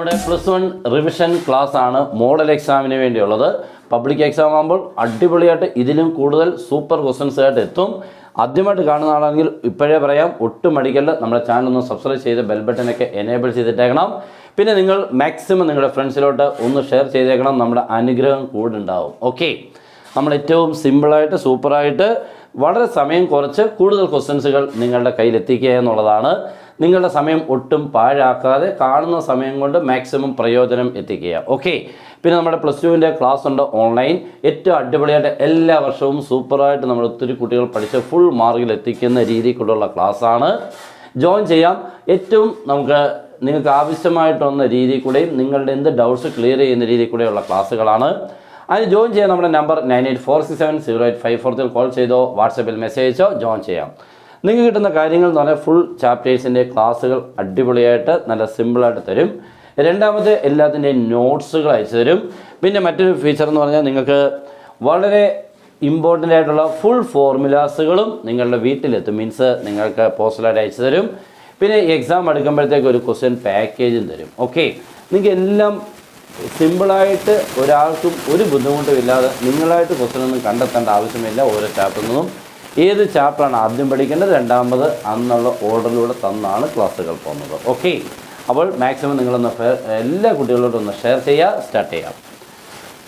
നമ്മുടെ +1 revision class ആണ് model എക്സാമിന് വേണ്ടിയുള്ളത്. പബ്ലിക് എക്സാം ആകുമ്പോൾ അടിപൊളിയായിട്ട് ഇതിലും കൂടുതൽ സൂപ്പർ ക്വസ്റ്റ്യൻസ് ആയിട്ട് എത്തും. ആദ്യമായിട്ട് കാണുന്ന ആളാണെങ്കിൽ ഇപ്പോഴേ പറയാം, ഒട്ടും മടിക്കല്ല, നമ്മുടെ ചാനൽ ഒന്ന് സബ്സ്ക്രൈബ് ചെയ്ത് ബെൽ ബട്ടനൊക്കെ എനേബിൾ ചെയ്തിട്ടേക്കണം. പിന്നെ നിങ്ങൾ മാക്സിമം നിങ്ങളുടെ ഫ്രണ്ട്സിലോട്ട് ഒന്ന് ഷെയർ ചെയ്തേക്കണം, നമ്മുടെ അനുഗ്രഹം കൂടെ ഉണ്ടാവും. ഓക്കെ, നമ്മൾ ഏറ്റവും സിമ്പിളായിട്ട് സൂപ്പറായിട്ട് വളരെ സമയം കുറച്ച് കൂടുതൽ ക്വസ്റ്റ്യൻസുകൾ നിങ്ങളുടെ കയ്യിലെത്തിക്കുക എന്നുള്ളതാണ്. നിങ്ങളുടെ സമയം ഒട്ടും പാഴാക്കാതെ കാണുന്ന സമയം കൊണ്ട് മാക്സിമം പ്രയോജനം എത്തിക്കുക. ഓക്കെ, പിന്നെ നമ്മുടെ +2ൻ്റെ ക്ലാസ് ഉണ്ട് ഓൺലൈൻ. ഏറ്റവും അടിപൊളിയായിട്ട് എല്ലാ വർഷവും സൂപ്പറായിട്ട് നമ്മൾ ഒത്തിരി കുട്ടികൾ പഠിച്ച് ഫുൾ മാർക്കിൽ എത്തിക്കുന്ന രീതിക്കുള്ള ക്ലാസ്സാണ്. ജോയിൻ ചെയ്യാം. ഏറ്റവും നിങ്ങൾക്ക് ആവശ്യമായിട്ടുള്ള രീതിയിൽ കൂടെയും നിങ്ങളുടെ എന്ത് ഡൗട്ട്സ് ക്ലിയർ ചെയ്യുന്ന രീതിയിൽ കൂടെയുള്ള ക്ലാസ്സുകളാണ്. അതിന് ജോയിൻ ചെയ്യാൻ നമ്മുടെ നമ്പർ 9846708543 കോൾ ചെയ്തോ വാട്സപ്പിൽ മെസ്സേജ് അയച്ചോ ജോയിൻ ചെയ്യാം. നിങ്ങൾക്ക് കിട്ടുന്ന കാര്യങ്ങൾ എന്ന് പറഞ്ഞാൽ ഫുൾ ചാപ്റ്റേഴ്സിൻ്റെ ക്ലാസ്സുകൾ അടിപൊളിയായിട്ട് നല്ല സിമ്പിളായിട്ട് തരും. രണ്ടാമത്തെ എല്ലാത്തിൻ്റെയും നോട്ട്സുകൾ അയച്ചു തരും. പിന്നെ മറ്റൊരു ഫീച്ചർ എന്ന് പറഞ്ഞാൽ നിങ്ങൾക്ക് വളരെ ഇമ്പോർട്ടൻ്റ് ആയിട്ടുള്ള ഫുൾ ഫോർമുലാസുകളും നിങ്ങളുടെ വീട്ടിലെത്തും. മീൻസ് നിങ്ങൾക്ക് പോസ്റ്റലായിട്ട് അയച്ചു തരും. പിന്നെ എക്സാം എടുക്കുമ്പോഴത്തേക്ക് ഒരു ക്വസ്റ്റ്യൻ പാക്കേജും തരും. ഓക്കെ, നിങ്ങൾക്ക് എല്ലാം സിമ്പിളായിട്ട് ഒരാൾക്കും ഒരു ബുദ്ധിമുട്ടും ഇല്ലാതെ നിങ്ങളായിട്ട് ക്വസ്റ്റ്യൻ ഒന്നും കണ്ടെത്തേണ്ട ആവശ്യമില്ല. ഓരോ ചാപ്റ്ററിൽ നിന്നും ഏത് ചാപ്റ്ററാണ് ആദ്യം പഠിക്കേണ്ടത്, രണ്ടാമത് എന്നുള്ള ഓർഡറിലൂടെ തന്നാണ് ക്ലാസ്സുകൾ പോകുന്നത്. ഓക്കെ, അപ്പോൾ മാക്സിമം നിങ്ങളൊന്ന് എല്ലാ കുട്ടികളോടും ഒന്ന് ഷെയർ ചെയ്യുക. സ്റ്റാർട്ട് ചെയ്യാം.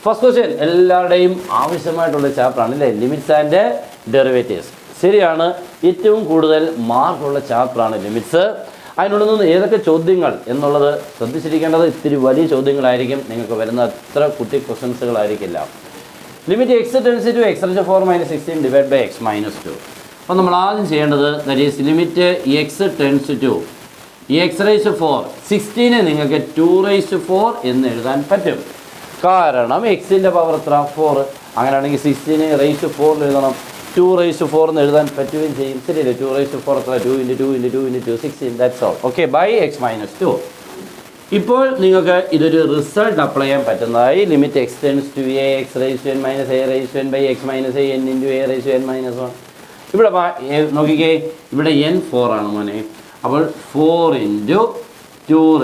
ഫസ്റ്റ് ക്വസ്റ്റ്യൻ എല്ലാവരുടെയും ആവശ്യമായിട്ടുള്ള ചാപ്റ്ററാണ് അല്ലേ, ലിമിറ്റ്സ് ആൻഡ് ഡെറിവേറ്റീവ്സ്. ശരിയാണ്, ഏറ്റവും കൂടുതൽ മാർക്കുള്ള ചാപ്റ്ററാണ് ലിമിറ്റ്സ്. അതിനുള്ളിൽ നിന്ന് ഏതൊക്കെ ചോദ്യങ്ങൾ എന്നുള്ളത് ശ്രദ്ധിച്ചിരിക്കേണ്ടത്. ഇത്തിരി വലിയ ചോദ്യങ്ങളായിരിക്കും നിങ്ങൾക്ക് വരുന്ന, അത്ര കുട്ടി ക്വസ്റ്റ്യൻസുകളായിരിക്കില്ല. Limit x tends to x⁻16 divide by x-2. അപ്പോൾ നമ്മൾ ആദ്യം ചെയ്യേണ്ടത് that is limit x tends to x⁻4 16 നിങ്ങൾക്ക് 2⁴ എന്ന് എഴുതാൻ പറ്റും. കാരണം എക്സിൻ്റെ പവർ എത്ര, 4. അങ്ങനെയാണെങ്കിൽ 16⁴ എഴുതണം. 2⁴ എന്ന് എഴുതാൻ പറ്റുകയും ചെയ്യും. ശരിയല്ലേ, 2⁴ എത്ര, 2 × 2 × 2 × 2 16. That's all. Okay, by x-2. ഇപ്പോൾ നിങ്ങൾക്ക് ഇതൊരു റിസൾട്ട് അപ്ലൈ ചെയ്യാൻ പറ്റുന്നതായി. Limit x tends to a x⁻n by x-a n × a⁻n-1. ഇവിടെ നോക്കിക്കേ, ഇവിടെ n 4 ആണ് മോനെ. അപ്പോൾ 4 × 2⁴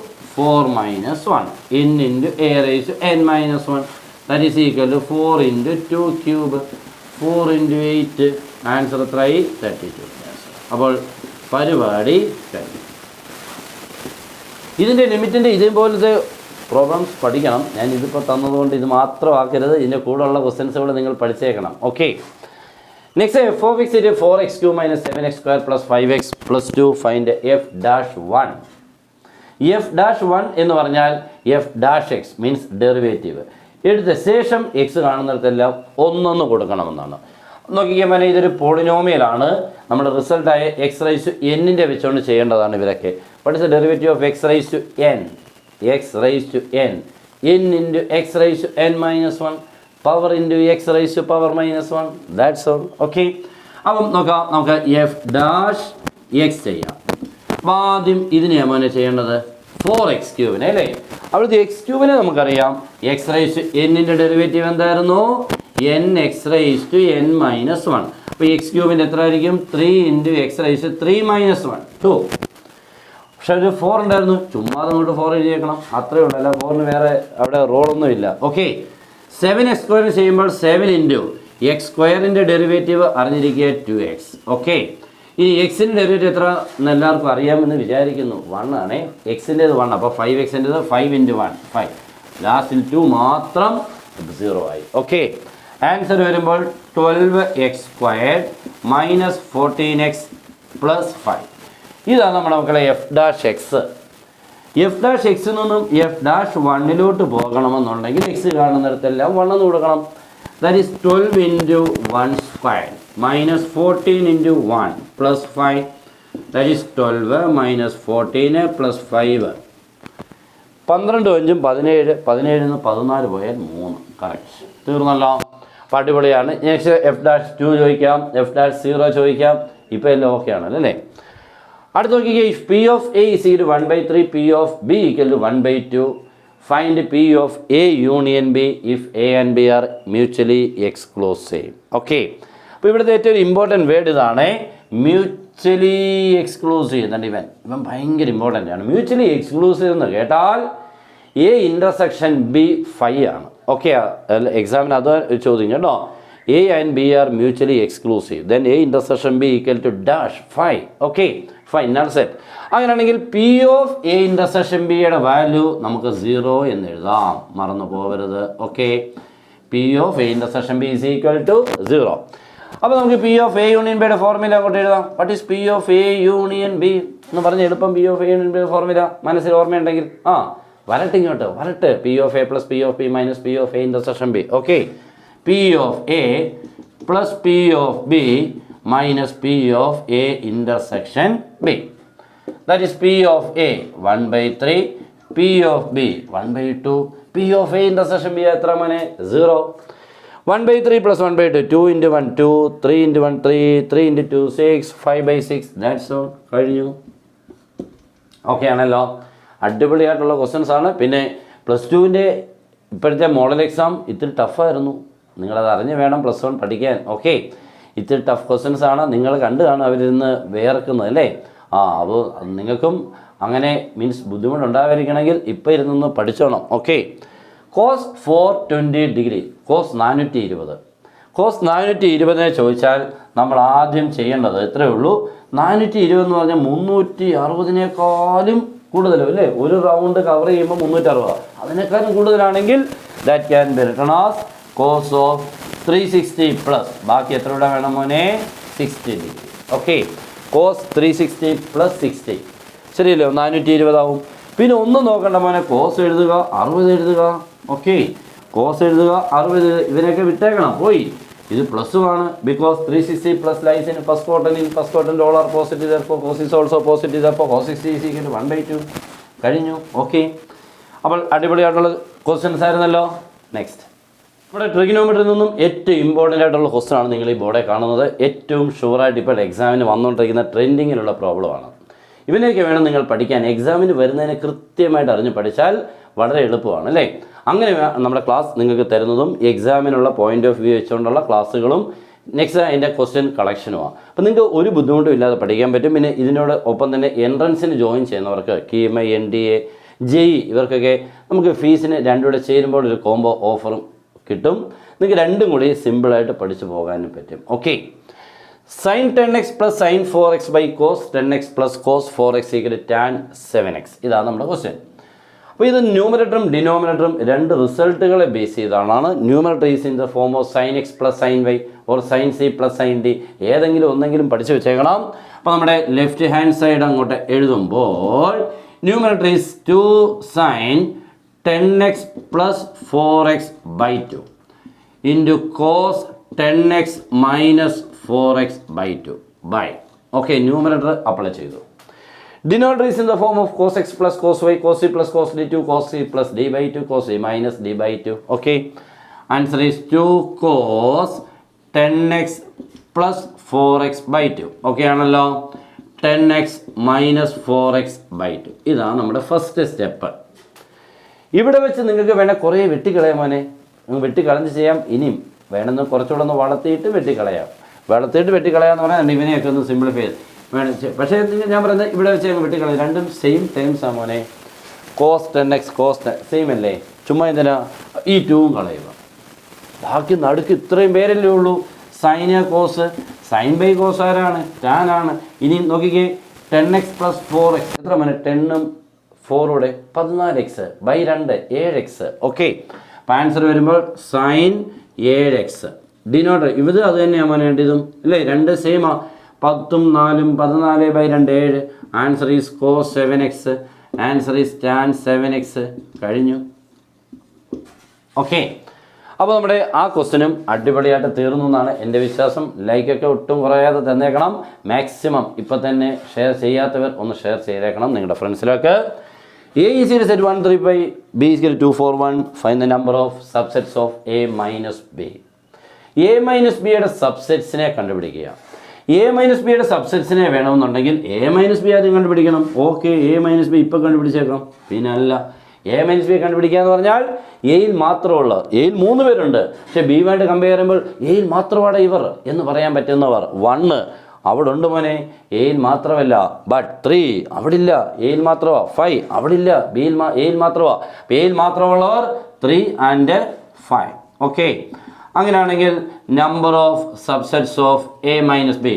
- 1 n × a⁻n-1 that is equal to 4 × 2³ 4 × 8. Answer എത്രയായി? 32. അപ്പോൾ പരിപാടി കഴിഞ്ഞു. ഇതിൻ്റെ ലിമിറ്റിൻ്റെ ഇതേപോലത്തെ പ്രോബ്ലംസ് പഠിക്കണം. ഞാൻ ഇതിപ്പോൾ തന്നതുകൊണ്ട് ഇത് മാത്രമാക്കരുത്, ഇതിൻ്റെ കൂടെയുള്ള ക്വസ്റ്റ്യൻസുകൾ നിങ്ങൾ പഠിച്ചേക്കണം. Okay, next f(x) 4x³ - 7x² + 5x + 2 find f'1. f'1 എന്ന് പറഞ്ഞാൽ f'(x) മീൻസ് ഡെറിവേറ്റീവ്. എടുത്ത ശേഷം എക്സ് കാണുന്നിടത്തെല്ലാം ഒന്നൊന്ന് കൊടുക്കണമെന്നാണ്. നോക്കിക്കാൻ ഇതൊരു പോളിനോമിയലാണ്. നമ്മുടെ റിസൾട്ടായ x⁻n വെച്ചുകൊണ്ട് ചെയ്യേണ്ടതാണ് ഇവരൊക്കെ. What is the derivative of x⁻n? x⁻n n × x⁻n-1 power × x⁻⁻1. That's all. Okay, അപ്പം നോക്കാം, നമുക്ക് f'(x) ചെയ്യാം. അപ്പോൾ ആദ്യം ഇതിനെയാണ് മോനെ ചെയ്യേണ്ടത്, 4x³ അല്ലേ. അവിടുത്തെ x³ നമുക്കറിയാം. x⁻n ഡെറിവേറ്റീവ് എന്തായിരുന്നു? nx⁻n-1. അപ്പോൾ x³ എത്ര ആയിരിക്കും? 3 × x⁻3-1 2. പക്ഷേ ഒരു 4 ഉണ്ടായിരുന്നു, ചുമ്മാ അങ്ങോട്ട് 4 എഴുതിയേക്കണം, അത്രയേ ഉള്ളൂ. അല്ല, 4ന് വേറെ അവിടെ റോളൊന്നുമില്ല. ഓക്കെ, 7x² ചെയ്യുമ്പോൾ 7 × x² ഡെറിവേറ്റീവ് അറിഞ്ഞിരിക്കുക 2x. ഓക്കെ, ഈ എക്സിൻ്റെ ഡെറിവേറ്റീവ് എത്ര എന്ന് എല്ലാവർക്കും അറിയാമെന്ന് വിചാരിക്കുന്നു. 1 ആണേ. എക്സിൻ്റേത് 1, അപ്പോൾ 5x-ൻ്റെത് 5 × 1 5. ലാസ്റ്റിൽ 2 മാത്രം 0 ആയി. ഓക്കെ, ആൻസർ വരുമ്പോൾ 12x² - 14x + 5. ഇതാണ് നമ്മുടെ മക്കളെ f'(x). f'(x) നിന്നും f'(1)ലോട്ട് പോകണമെന്നുണ്ടെങ്കിൽ എക്സ് കാണുന്നിടത്തെല്ലാം 1 എന്ന് കൊടുക്കണം. That is 12 × 1² - 14 × 1 + 5. That is 12 - 14 + 5. 12 × 5 17. 17 നിന്ന് 14 പോയാൽ 3. കറക്റ്റ്, തീർന്നല്ലോ. അടിപൊളിയാണ്. നെക്സ്റ്റ് f'(2) ചോദിക്കാം, f'(0) ചോദിക്കാം. ഇപ്പോൾ എല്ലാം ഓക്കെ ആണല്ലോ അല്ലേ. അടുത്ത് നോക്കിക്കേ, if P of A is equal to 1/3, P of B equal to 1/2, find P of A union B if A and B are mutually exclusive. Okay, അപ്പോൾ ഇവിടുത്തെ ഏറ്റവും ഇമ്പോർട്ടൻറ്റ് വേർഡ് ഇതാണ്, മ്യൂച്വലി എക്സ്ക്ലൂസീവ് എന്നാണ് ഇവൻ ഭയങ്കര ഇമ്പോർട്ടൻ്റ് ആണ്. Mutually exclusive എന്ന് കേട്ടാൽ എ ഇൻ്റർസെക്ഷൻ ബി ഫൈ ആണ്. ഓക്കെ, എക്സാമിന് അത് ചോദ്യം കേട്ടോ. A and B are mutually exclusive, then A intersection B equal to dash phi. Okay fine, null set. അങ്ങനെയാണെങ്കിൽ പി ഓഫ് എ ഇൻ്റർസെക്ഷൻ ബിയുടെ വാല്യൂ നമുക്ക് 0 എന്ന് എഴുതാം, മറന്നു പോകരുത്. Okay, P of A intersection B is equal to 0. അപ്പോൾ നമുക്ക് P of A union ബിയുടെ ഫോർമുല അങ്ങോട്ട് എഴുതാം. What is P of A union B എന്ന് പറഞ്ഞ് എളുപ്പം പി ഓഫ് എ യൂണിയൻ ബിയുടെ ഫോർമുല മനസ്സിൽ ഓർമ്മയുണ്ടെങ്കിൽ വരട്ടെ ഇങ്ങോട്ട് വരട്ടെ. P of A plus P of B minus P of A intersection B. Okay, P of A plus P of B minus P of A intersection B. That is P of A 1/3, P of B 1/2, P of A intersection B എത്ര മോനെ? 0. 1/3 plus 1/2, 2 into 1 2, 3 into 1 3, 3 into 2 6, 5/6. That's all, കഴിഞ്ഞു. Okay ആണല്ലോ, അടിപൊളിയായിട്ടുള്ള questions ആണ്. പിന്നെ +2-ൻ്റെ ഇപ്പോഴത്തെ model exam ഇത്തിരി ടഫായിരുന്നു, നിങ്ങളത് അറിഞ്ഞ് വേണം +1 പഠിക്കാൻ. ഓക്കെ, ഇത്തിരി ടഫ് ക്വസ്റ്റ്യൻസ് ആണ്, നിങ്ങൾ കണ്ടു കാണും അവരിന്ന് വേർക്കുന്നത് അല്ലേ. അപ്പോൾ നിങ്ങൾക്കും അങ്ങനെ മീൻസ് ബുദ്ധിമുട്ടുണ്ടാവാതിരിക്കണമെങ്കിൽ ഇപ്പോൾ ഇരുന്നൊന്ന് പഠിച്ചോണം. Okay, cos 420 degree, cos 420. Cos 420 ചോദിച്ചാൽ നമ്മൾ ആദ്യം ചെയ്യേണ്ടത് ഇത്രയേ ഉള്ളൂ. 420 എന്ന് പറഞ്ഞാൽ 360-നേക്കാളും കൂടുതലും അല്ലേ. ഒരു റൗണ്ട് കവർ ചെയ്യുമ്പോൾ 360, അതിനേക്കാളും കൂടുതലാണെങ്കിൽ that can be written as cos of 360 plus ബാക്കി എത്ര ഇവിടെ വേണം മോനെ? 60 ഡിഗ്രി. ഓക്കെ, കോസ് 360 പ്ലസ് 60 ശരിയല്ലോ, 420 ആവും. പിന്നെ ഒന്നും നോക്കണ്ട മോനെ, കോസ് എഴുതുക 60 എഴുതുക. ഓക്കെ, കോസ് എഴുതുക 60, ഇതിനൊക്കെ വിട്ടേക്കണം പോയി. ഇത് +1 because 360 plus lies in first ക്വാർട്ടറിൽ all are positive, therefore cos is also positive, therefore cos 60 is equal to 1/2. കഴിഞ്ഞു. ഓക്കെ, അപ്പോൾ അടിപൊളിയായിട്ടുള്ള ക്വസ്റ്റ്യൻസ് ആയിരുന്നല്ലോ. നെക്സ്റ്റ്, ഇവിടെ ട്രിഗണോമെട്രിയിൽ നിന്നും ഏറ്റവും ഇമ്പോർട്ടൻ്റ് ആയിട്ടുള്ള ക്വസ്റ്റ്യൻ ആണ് നിങ്ങൾ ഈ ബോർഡിൽ കാണുന്നത്. ഏറ്റവും ഷുവറായിട്ട് ഇപ്പോൾ എക്സാമിന് വന്നുകൊണ്ടിരിക്കുന്ന ട്രെൻഡിങ്ങിലുള്ള പ്രോബ്ലമാണ്. ഇവനെയൊക്കെ വേണം നിങ്ങൾ പഠിക്കാൻ. എക്സാമിന് വരുന്നതിനെ കൃത്യമായിട്ട് അറിഞ്ഞ് പഠിച്ചാൽ വളരെ എളുപ്പമാണ് അല്ലേ. അങ്ങനെ നമ്മുടെ ക്ലാസ് നിങ്ങൾക്ക് തരുന്നതും എക്സാമിനുള്ള പോയിന്റ് ഓഫ് വ്യൂ വെച്ചുകൊണ്ടുള്ള ക്ലാസ്സുകളും നെക്സ്റ്റ് അതിൻ്റെ ക്വസ്റ്റ്യൻ കളക്ഷനുമാണ്. അപ്പോൾ നിങ്ങൾക്ക് ഒരു ബുദ്ധിമുട്ടും ഇല്ലാതെ പഠിക്കാൻ പറ്റും. പിന്നെ ഇതിനോട് ഒപ്പം തന്നെ എൻട്രൻസിന് ജോയിൻ ചെയ്യുന്നവർക്ക് KMI NDA JEE ഇവർക്കൊക്കെ നമുക്ക് ഫീസിന് രണ്ടും കൂടെ ചേരുമ്പോൾ ഒരു കോംബോ ഓഫറും കിട്ടും. നിങ്ങൾക്ക് രണ്ടും കൂടി സിമ്പിളായിട്ട് പഠിച്ചു പോകാനും പറ്റും. Okay, sin 10x plus sin 4x by cos 10x plus cos 4x equal to tan 7x. ഇതാണ് നമ്മുടെ ക്വസ്റ്റ്യൻ. അപ്പോൾ ഇത് ന്യൂമറേറ്ററും ഡിനോമിനേറ്ററും രണ്ട് റിസൾട്ടുകളെ ബേസ് ചെയ്താണ്. Numerator is in the form of sin x plus sin y or sin c plus sin d. ഏതെങ്കിലും ഒന്നെങ്കിലും പഠിച്ചു വെച്ചേക്കണം. അപ്പോൾ നമ്മുടെ ലെഫ്റ്റ് ഹാൻഡ് സൈഡ് അങ്ങോട്ട് എഴുതുമ്പോൾ numerator is 2 sin 10x plus 4x by 2 into cos 10x minus 4x by 2 by. Okay, numerator apply ചെയ്തു. Denominator is in the form of cos x plus cos y, cos c plus cos d2, cos c plus d by 2, cos c minus d by 2. Okay, answer is 2 cos 10x plus 4x by 2. Okay ആണല്ലോ, 10x minus 4x by 2. ഇതാണ് നമ്മുടെ first step. ഇവിടെ വെച്ച് നിങ്ങൾക്ക് വേണേൽ കുറേ വെട്ടിക്കളയാം മോനെ, വെട്ടിക്കളഞ്ഞ് ചെയ്യാം. ഇനിയും വേണമെന്ന് കുറച്ചുകൂടെ ഒന്ന് വളർത്തിയിട്ട് വെട്ടിക്കളയാം. വെട്ടിക്കളയാന്ന് പറഞ്ഞാൽ ഇവനെയൊക്കെ ഒന്ന് സിംപ്ലിഫൈ ചെയ്ത് വേണം. പക്ഷേ ഞാൻ പറയുന്നത് ഇവിടെ വെച്ച് വെട്ടിക്കളയാം. രണ്ടും സെയിം ടേംസ് ആണ് മോനെ. കോസ് 10x കോസ് സെയിം അല്ലേ, ചുമ്മാ എന്തിനാ ഈ 2 കളയുക. ബാക്കി നടുക്ക് ഇത്രയും പേരല്ലേ ഉള്ളൂ. Sine cos, sine by cos ആരാണ്? ടാൻ ആണ്. ഇനി നോക്കിക്കേ, 10x plus 4x എത്ര മോനെ? 10ഉം 4 14x ബൈ 2 7x. ഓക്കെ, അപ്പോൾ ആൻസർ വരുമ്പോൾ സൈൻ 7x. ഡിനോട്ടർ ഇത് അത് തന്നെയാണ് മോനെ, ഇതും അല്ലേ, രണ്ട് സെയിമാ. 10ഉം 4ഉം 14 by 2 7. Answer is cos 7x. Answer is tan 7x. കഴിഞ്ഞു. ഓക്കെ, അപ്പോൾ നമ്മുടെ ആ ക്വസ്റ്റ്യനും അടിപൊളിയായിട്ട് തീർന്നു എന്നാണ് എൻ്റെ വിശ്വാസം. ലൈക്കൊക്കെ ഒട്ടും കുറയാതെ തന്നേക്കണം. മാക്സിമം ഇപ്പം തന്നെ ഷെയർ ചെയ്യാത്തവർ ഒന്ന് ഷെയർ ചെയ്തേക്കണം നിങ്ങളുടെ ഫ്രണ്ട്സിലൊക്കെ. A is equal to set 1 3 by B is equal to 2 4 1. Find the number of subsets of A minus B. A minus B യുടെ സബ്സെറ്റ്സിനെ കണ്ടുപിടിക്കുക. A minus B യുടെ സബ്സെറ്റ്സിനെ വേണമെന്നുണ്ടെങ്കിൽ A minus B ആദ്യം കണ്ടുപിടിക്കണം. ഓക്കെ, A minus B ഇപ്പോൾ കണ്ടുപിടിച്ചേക്കാം. പിന്നെ അല്ല, A minus B കണ്ടുപിടിക്കുക എന്ന് പറഞ്ഞാൽ എയിൽ മാത്രമുള്ള, എയിൽ 3 പേരുണ്ട്, പക്ഷേ ബിയുമായിട്ട് കമ്പയർ ചെയ്യുമ്പോൾ എയിൽ മാത്രമാണ് ഇവർ എന്ന് പറയാൻ പറ്റുന്നവർ 1 അവിടെ ഉണ്ട് മോനെ, എയിൽ മാത്രമല്ല. ബട്ട് 3 അവിടെ ഇല്ല, എയിൽ മാത്രമാ. 5 അവിടെ ഇല്ല, എയിൽ മാത്രമാ. എയിൽ മാത്രമുള്ളവർ 3 and 5. ഓക്കെ, അങ്ങനെയാണെങ്കിൽ number of subsets of A minus B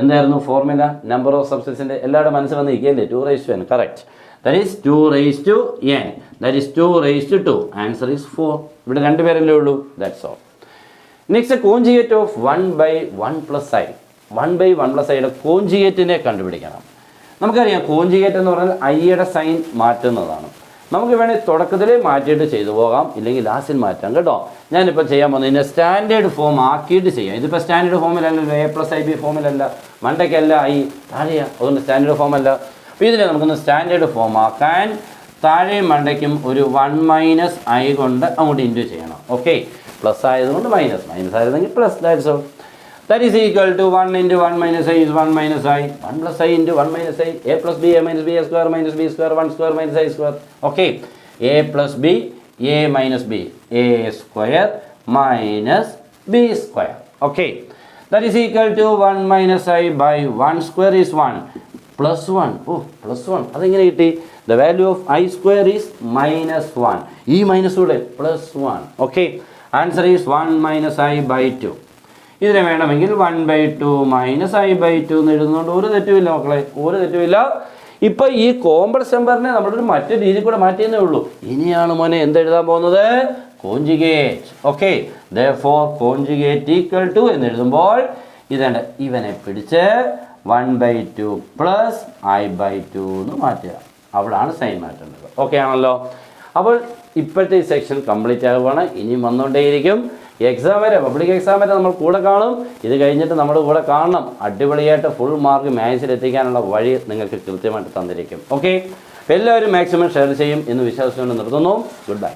എന്തായിരുന്നു ഫോർമുല? നമ്പർ ഓഫ് സബ്സെറ്റ്സിൻ്റെ എല്ലാവരുടെ മനസ്സിൽ വന്ന് നിൽക്കുകയല്ലേ? 2n. Correct. That is 2n. That is 2 answer is 4. ഇവിടെ 2 പേരല്ലേ ഉള്ളൂ. That's all. Next conjugate of 1/1 + i. 1/1 + iയുടെ കോഞ്ചുഗേറ്റിനെ കണ്ടുപിടിക്കണം. നമുക്കറിയാം കോഞ്ചുഗേറ്റ് എന്ന് പറഞ്ഞാൽ ഐയുടെ സൈൻ മാറ്റുന്നതാണ്. നമുക്ക് വേണമെങ്കിൽ തുടക്കത്തിൽ മാറ്റിയിട്ട് ചെയ്തു പോകാം, ഇല്ലെങ്കിൽ ലാസ്റ്റിൽ മാറ്റാം കേട്ടോ. ഞാനിപ്പോൾ ചെയ്യാൻ പോകുന്നത് ഇതിൻ്റെ സ്റ്റാൻഡേർഡ് ഫോം ആക്കിയിട്ട് ചെയ്യാം. ഇതിപ്പോൾ സ്റ്റാൻഡേർഡ് ഫോമിലല്ലല്ലോ, a+ib ഫോമിലല്ല, മണ്ടയ്ക്കല്ല ഐ, താഴെയാണ്. അതുകൊണ്ട് സ്റ്റാൻഡേർഡ് ഫോമല്ല. അപ്പോൾ ഇതിനെ നമുക്കൊന്ന് സ്റ്റാൻഡേർഡ് ഫോം ആക്കാൻ താഴെയും മണ്ടയ്ക്കും ഒരു 1 - i കൊണ്ട് അങ്ങോട്ട് ഇൻറ്റു ചെയ്യണം. ഓക്കെ, പ്ലസ് ആയതുകൊണ്ട് മൈനസ് ആയിരുന്നെങ്കിൽ plus. That's all. That is equal to 1 × 1 - i is 1 - i. 1 + i × 1 - i. a + b, a - b, a² - b², 1² - i². Okay. a + b, a - b, a² - b². Okay. That is equal to 1 - i by 1² is 1. +1. Oh, +1. അതെങ്ങനെ കിട്ടി? The value of i² is -1. ഈ minus കൂടെ +1. Okay. Answer is 1 - i by 2. ഇതിനെ വേണമെങ്കിൽ 1/2 - i/2 എന്ന് എഴുതുന്നതുകൊണ്ട് ഒരു തെറ്റുമില്ല മക്കളെ, ഒരു തെറ്റുമില്ല. ഇപ്പം ഈ കോംപ്ലക്സ് നമ്പറിനെ നമ്മളൊരു മറ്റൊരു രീതിയിൽ കൂടെ മാറ്റിയെന്നേ ഉള്ളൂ. ഇനിയാണ് മോനെ എന്തെഴുതാൻ പോകുന്നത്? Conjugate. Okay, therefore conjugate equal to എന്ന് എഴുതുമ്പോൾ ഇതേണ്ട ഇവനെ പിടിച്ച് 1/2 + i/2 എന്ന് മാറ്റുക. അവിടാണ് സൈൻ മാറ്റേണ്ടത്. ഓക്കെ ആണല്ലോ. അപ്പോൾ ഇപ്പോഴത്തെ ഈ സെക്ഷൻ കംപ്ലീറ്റ് ആകുവാണ്. ഇനിയും വന്നുകൊണ്ടേയിരിക്കും. എക്സാം വരെ, പബ്ലിക് എക്സാം വരെ നമ്മൾ കൂടെ കാണും. ഇത് കഴിഞ്ഞിട്ട് നമ്മുടെ കൂടെ കാണണം. അടിപൊളിയായിട്ട് ഫുൾ മാർക്ക് മാത്സിൽ എത്തിക്കാനുള്ള വഴി നിങ്ങൾക്ക് കൃത്യമായിട്ട് തന്നിരിക്കും. ഓക്കെ, എല്ലാവരും മാക്സിമം ഷെയർ ചെയ്യും എന്ന് വിശ്വസിച്ചുകൊണ്ട് നിർത്തുന്നു. Good bye.